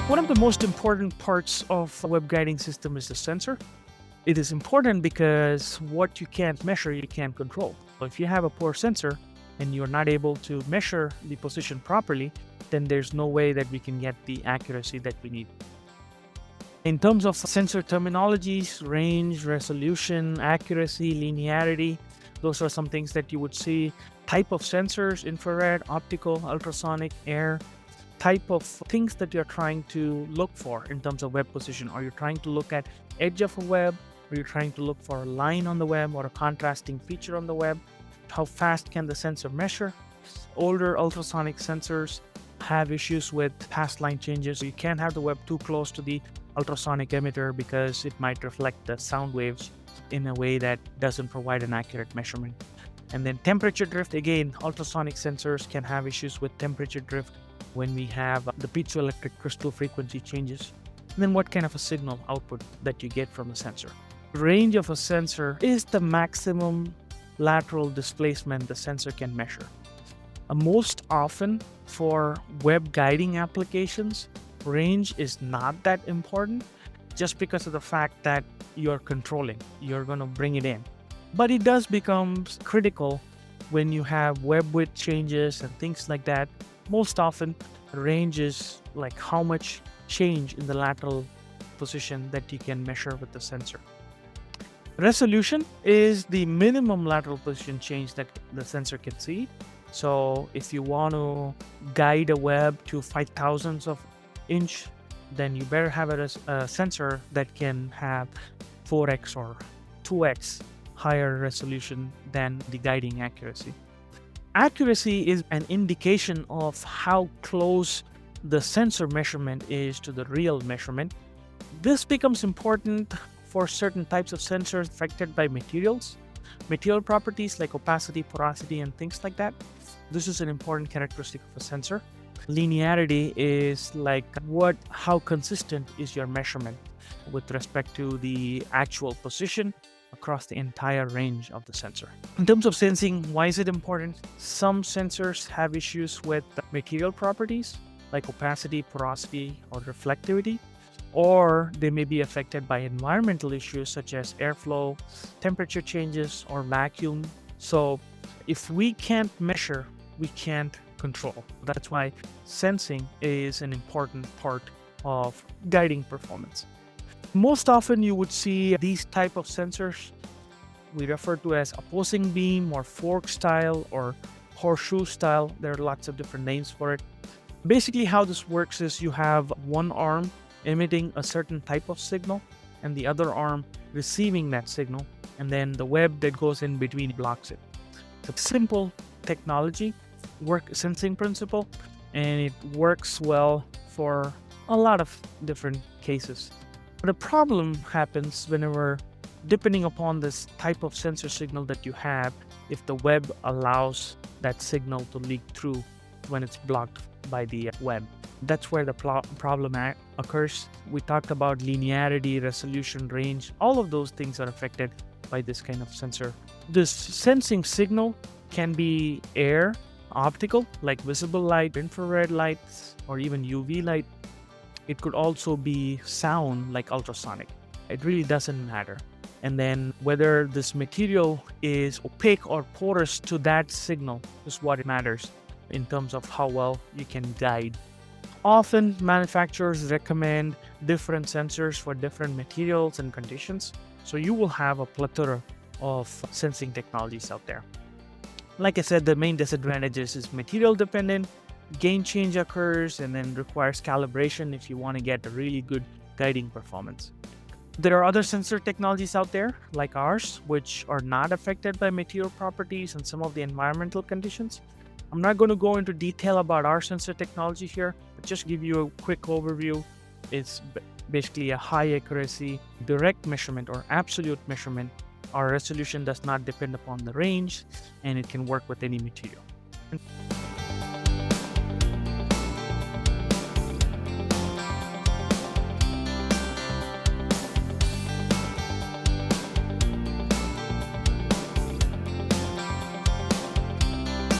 One of the most important parts of a web guiding system is the sensor. It is important because what you can't measure, you can't control. So if you have a poor sensor and you're not able to measure the position properly, then there's no way that we can get the accuracy that we need. In terms of sensor terminologies, range, resolution, accuracy, linearity, those are some things that you would see. Type of sensors, infrared, optical, ultrasonic, air, type of things that you're trying to look for in terms of web position. Are you trying to look at edge of a web? Are you trying to look for a line on the web or a contrasting feature on the web? How fast can the sensor measure? Older ultrasonic sensors have issues with past line changes. You can't have the web too close to the ultrasonic emitter because it might reflect the sound waves in a way that doesn't provide an accurate measurement. And then temperature drift, again, ultrasonic sensors can have issues with temperature drift when we have the piezoelectric crystal frequency changes. And then what kind of a signal output that you get from the sensor. Range of a sensor is the maximum lateral displacement the sensor can measure. Most often for web guiding applications, range is not that important just because of the fact that you're controlling, you're going to bring it in. But it does become critical when you have web width changes and things like that. Most often, range is like how much change in the lateral position that you can measure with the sensor. Resolution is the minimum lateral position change that the sensor can see. So if you want to guide a web to 5,000ths of inch, then you better have a sensor that can have 4x or 2x higher resolution than the guiding accuracy. Accuracy is an indication of how close the sensor measurement is to the real measurement. This becomes important for certain types of sensors affected by materials properties like opacity, porosity, and things like that. This is an important characteristic of a sensor. Linearity is like how consistent is your measurement with respect to the actual position across the entire range of the sensor. In terms of sensing, why is it important? Some sensors have issues with material properties like opacity, porosity, or reflectivity, or they may be affected by environmental issues such as airflow, temperature changes, or vacuum. So if we can't measure, we can't control. That's why sensing is an important part of guiding performance. Most often you would see these type of sensors we refer to as opposing beam or fork style or horseshoe style. There are lots of different names for it. Basically how this works is you have one arm emitting a certain type of signal and the other arm receiving that signal, and then the web that goes in between blocks it. It's a simple technology, sensing principle, and it works well for a lot of different cases. The problem happens whenever, depending upon this type of sensor signal that you have, if the web allows that signal to leak through when it's blocked by the web. That's where the problem occurs. We talked about linearity, resolution, range. All of those things are affected by this kind of sensor. This sensing signal can be air, optical, like visible light, infrared light, or even UV light. It could also be sound, like ultrasonic. It really doesn't matter. And then whether this material is opaque or porous to that signal is what matters in terms of how well you can guide. Often manufacturers recommend different sensors for different materials and conditions. So you will have a plethora of sensing technologies out there. Like I said, the main disadvantages is material dependent, gain change occurs, and then requires calibration if you want to get a really good guiding performance. There are other sensor technologies out there like ours, which are not affected by material properties and some of the environmental conditions. I'm not going to go into detail about our sensor technology here, but just give you a quick overview. It's basically a high accuracy, direct measurement or absolute measurement. Our resolution does not depend upon the range, and it can work with any material.